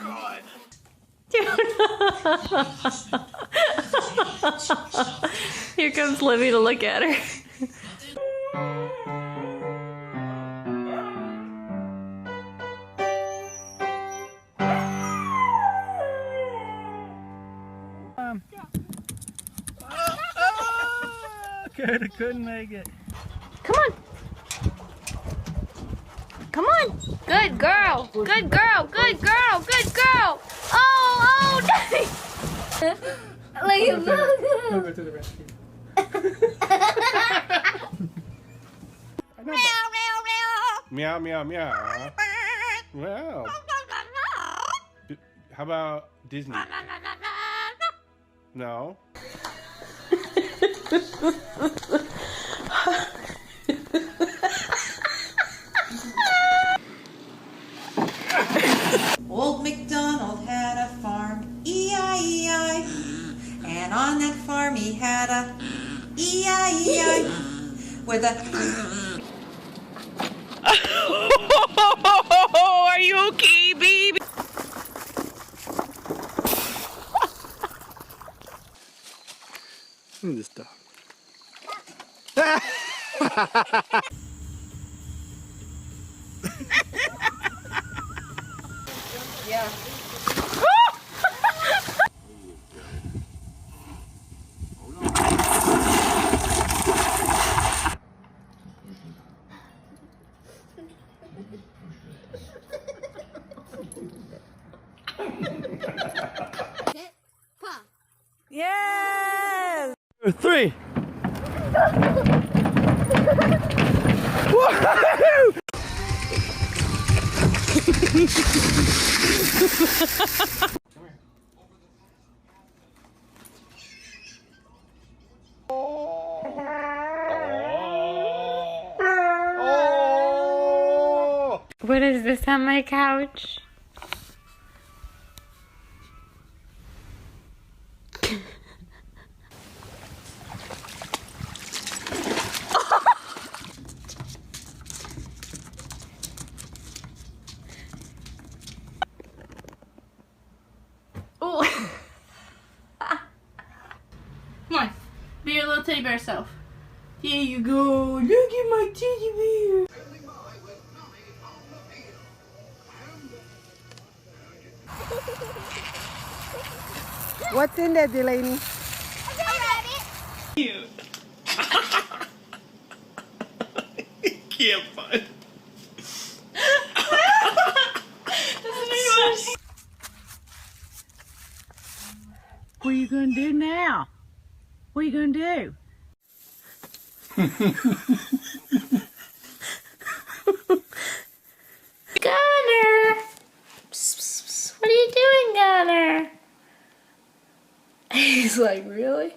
God. Here comes Livy to look at her. I couldn't make it. Come on. Come on. Good girl. Good girl. Good girl. Good girl. Oh, nice. Like a We'll go to the rescue. Meow, meow, meow. Well, how about Disney? No. Old MacDonald had a farm, E-I-E-I, and on that farm he had a E-I-E-I, with a... Are you okay, baby? Let me just stop. Yeah. Yes! 3. What is this on my couch? Oh. Come on, be your little teddy bear self. Here you go. Look at my teddy bear. What's in there, Delaney? Cute. Can't find. What are you gonna do now? What are you gonna do? Gunner! Psst, psst, psst. What are you doing, Gunner? He's like, really?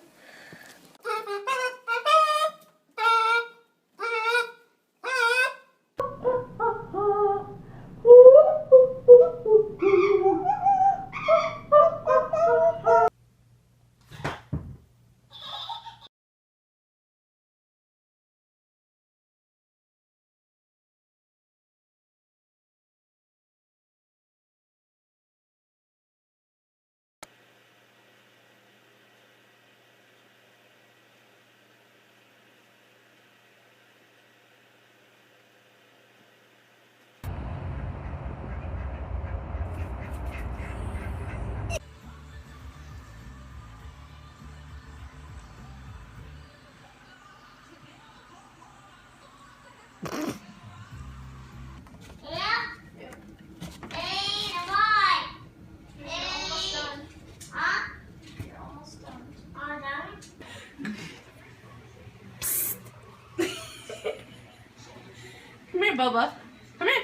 Come here, Bubba. Come here.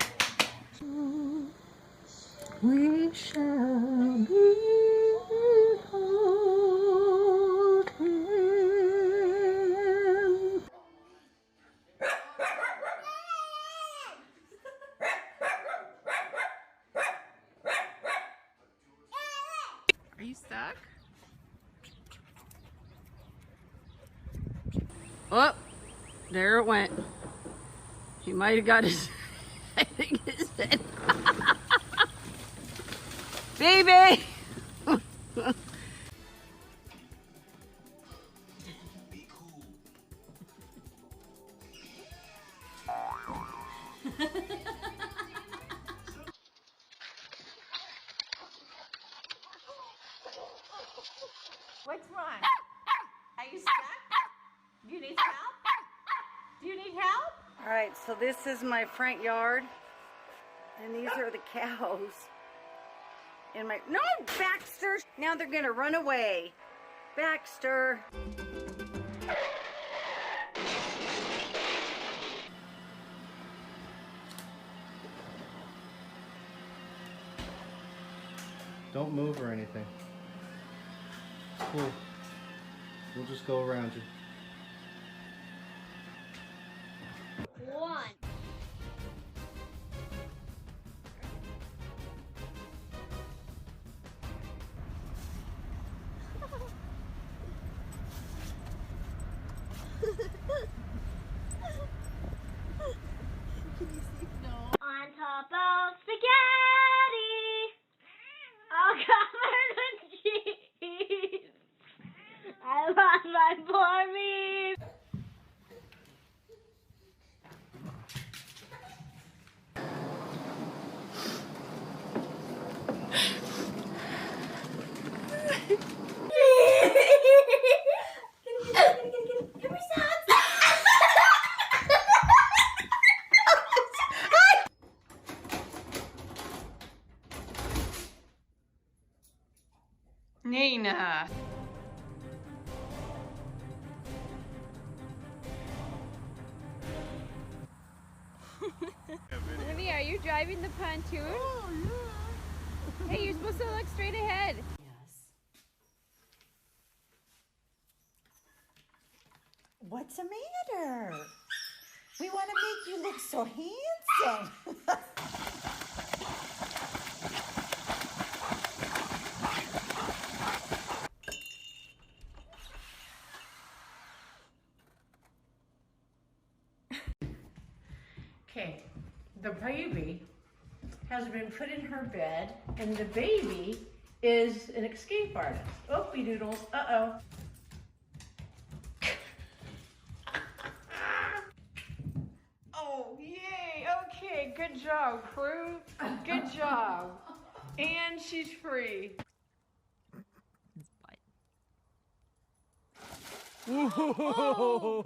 We shall behold him. Are you stuck? Oh, there it went. He might have got his, I think his head. Baby! What's wrong? Are you stuck? Do you need help? Do you need help? All right, so this is my front yard, and these are the cows. And no, Baxter! Now they're gonna run away. Baxter. Don't move or anything. It's cool. We'll just go around you. One. On top of spaghetti, all covered with cheese. I lost my poor me. Nina. Honey, are you driving the pontoon? Oh, yeah. Hey, you're supposed to look straight ahead. What's the matter? We want to make you look so handsome. Okay, the baby has been put in her bed, and the baby is an escape artist. Oopie doodles, uh-oh. Oh, yay, okay, good job, crew. Good job. And she's free. Whoa.